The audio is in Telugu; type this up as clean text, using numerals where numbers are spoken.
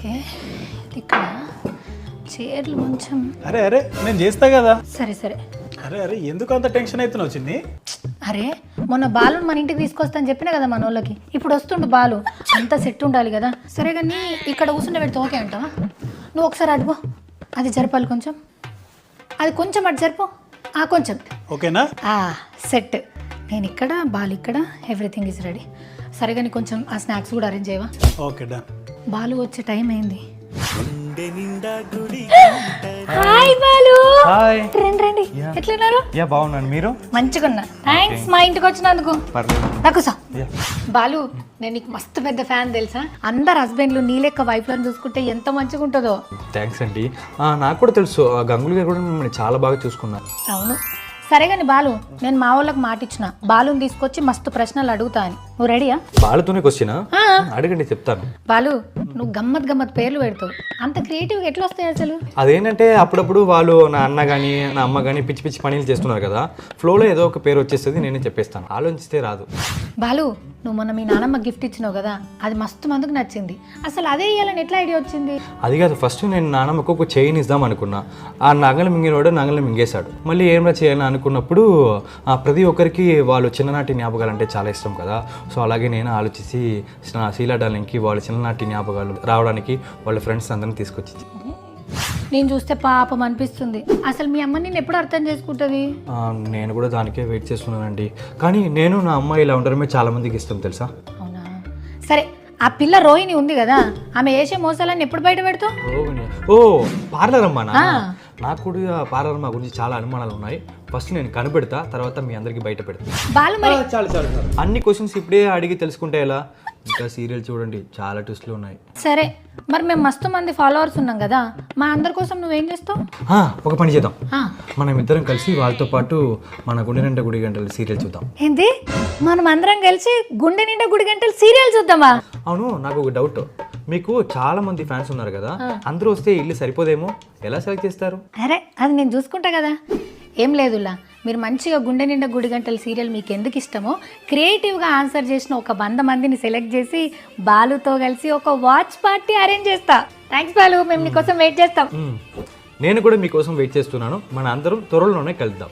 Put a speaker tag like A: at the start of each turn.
A: ఓకే ఇక్కడ చీరలు కొంచెం
B: అరే అరే నేను చేస్తా కదా.
A: సరే సరే.
B: అరే అరే ఎందుకు అంత టెన్షన్ అవుతున్నావు వచ్చింది?
A: అరే మొన్న బాలుని మన ఇంటికి తీసుకొస్తా అని చెప్పినా కదా మన వాళ్ళకి. ఇప్పుడు వస్తుండు బాలు, అంతా సెట్ ఉండాలి కదా. సరే కానీ ఇక్కడ కూర్చుంటే పెడితే ఓకే అంటావా? నువ్వు ఒకసారి అడుగు, అది జరపాలి కొంచెం, అది కొంచెం అటు జరుపు, కొంచెం
B: ఓకేనా?
A: సెట్. నేను ఇక్కడ, బాలు ఇక్కడ, ఎవ్రీథింగ్ ఈజ్ రెడీ. సరే కానీ కొంచెం ఆ స్నాక్స్ కూడా అరేంజ్ చేయవా?
B: Okay done.
A: బాలు వచ్చే టైం అయింది. హాయ్ బాలు.
C: హాయ్.
A: రండి రండి. ఎట్లున్నారు?
C: యా బాగున్నాను, మీరు?
A: మంచిగా ఉన్నా. థ్యాంక్స్ మా ఇంటికి వచ్చినందుకు. నాకు సా బాలు, నేను నీకు మస్తు పెద్ద ఫ్యాన్ తెలుసా. అందరు హస్బెండ్లు నీ లెక్క వైఫ్లను చూసుకుంటే ఎంత మంచిగా ఉంటుందో.
C: థ్యాంక్స్ అండి. నాకు కూడా తెలుసు, గంగులు గారు కూడా మిమ్మల్ని చాలా బాగా చూసుకున్నారు.
A: అవును. సరే కానీ బాలు, నేను మా వాళ్ళకి మాట ఇచ్చిన బాలుని తీసుకొచ్చి మస్తు ప్రశ్నలు అడుగుతా అని. నువ్వు రెడీయా?
C: బాలుతోనే క్వశ్చన్ అడగండి, చెప్తాను.
A: బాలు, నువ్వు గమ్మత్ పేర్లు పెడతావు, అంత క్రియేటివ్గా ఎట్లా వస్తాయి అసలు?
C: అదేంటంటే అప్పుడప్పుడు వాళ్ళు నా అన్న కానీ నా అమ్మ కానీ పిచ్చి పిచ్చి పనులు చేస్తున్నారు కదా, ఫ్లోలో ఏదో ఒక పేరు వచ్చేస్తుంది, నేనే చెప్పేస్తాను. ఆలోచిస్తే రాదు.
A: బాలు, నువ్వు మొన్న మీ నానమ్మ గిఫ్ట్ ఇచ్చినావు కదా, అది మస్తు మందికి నచ్చింది. అసలు అదే ఇవ్వాలని ఎట్లా ఐడియా వచ్చింది?
C: అది కాదు, ఫస్ట్ నేను నానమ్మకు ఒక చైన్ ఇద్దాం అనుకున్నా. ఆ నగలు మింగినవాడు నగలు మింగేశాడు. మళ్ళీ ఏమైనా చేయాలని అనుకున్నప్పుడు ప్రతి ఒక్కరికి వాళ్ళు చిన్ననాటి జ్ఞాపకాలు అంటే చాలా ఇష్టం కదా. సో అలాగే నేను ఆలోచించి శీలా డార్లింగ్కి వాళ్ళ చిన్ననాటి జ్ఞాపకాలు రావడానికి వాళ్ళ ఫ్రెండ్స్ అందరిని తీసుకొచ్చి.
A: నేను చూస్తే పాపం అనిపిస్తుంది. అసలు మీ అమ్మ నేను ఎప్పుడు అర్థం చేసుకుంటుంది?
C: నేను కూడా దానికే వెయిట్ చేస్తున్నానండి. కానీ నేను నా అమ్మ ఇలా ఉండడమే చాలా మందికి ఇష్టం తెలుసా.
A: అవునా? సరే, ఆ పిల్ల రోహిణి ఉంది కదా, ఆమె వేసే మోసాలని ఎప్పుడు బయట పెడతావు?
C: రోహిణి? ఓ పార్లర్ అమ్మానా? నాకు కూడా పార్లర్ అమ్మ గురించి చాలా అనుమానాలు ఉన్నాయి. ఫస్ట్ నేను కనిపెడతా, తర్వాత మీ అందరికి బయట పెడతా.
A: బాలు మరి
C: చాలు అన్ని క్వశ్చన్స్ ఇప్పుడే అడిగి తెలుసుకుంటే ఎలా? ఇంకా సీరియల్ చూడండి, చాలా ట్విస్ట్లు ఉన్నాయి.
A: సరే, మరి మేము మస్తు మంది ఫాలోవర్స్ ఉన్నాం కదా, మా అందరి కోసం నువ్వేం చేస్తావు?
C: ఒక పని చేద్దాం, మనం ఇద్దరం కలిసి వాళ్ళతో పాటు మన గుండె నిండా గుడి గంటలు సీరియల్ చూద్దాం.
A: ఏంటి, మనం అందరం కలిసి గుండె నిండా గుడి గంటలు సీరియల్ చూద్దామా?
C: అవును, నాకు ఒక డౌట్. మీకు చాలా మంది ఫ్యాన్స్ ఉన్నారు కదా, అందరూ వస్తే ఇల్లు సరిపోదేమో, ఎలా సెలెక్ట్ చేస్తారు?
A: అరే అది నేను చూసుకుంటా కదా. ఏం లేదులా, మీరు మంచిగా గుండె నిండా గుడి గంటల సీరియల్ మీకు ఎందుకు ఇష్టమో క్రియేటివ్గా ఆన్సర్ చేసిన ఒక 100 మందిని సెలెక్ట్ చేసి బాలుతో కలిసి ఒక వాచ్ పార్టీ అరేంజ్ చేస్తా. థ్యాంక్స్ బాలు, మేము నీకోసం వెయిట్ చేస్తాం.
C: నేను కూడా మీకోసం వెయిట్ చేస్తున్నాను. మన అందరం త్వరలోనే కలుద్దాం.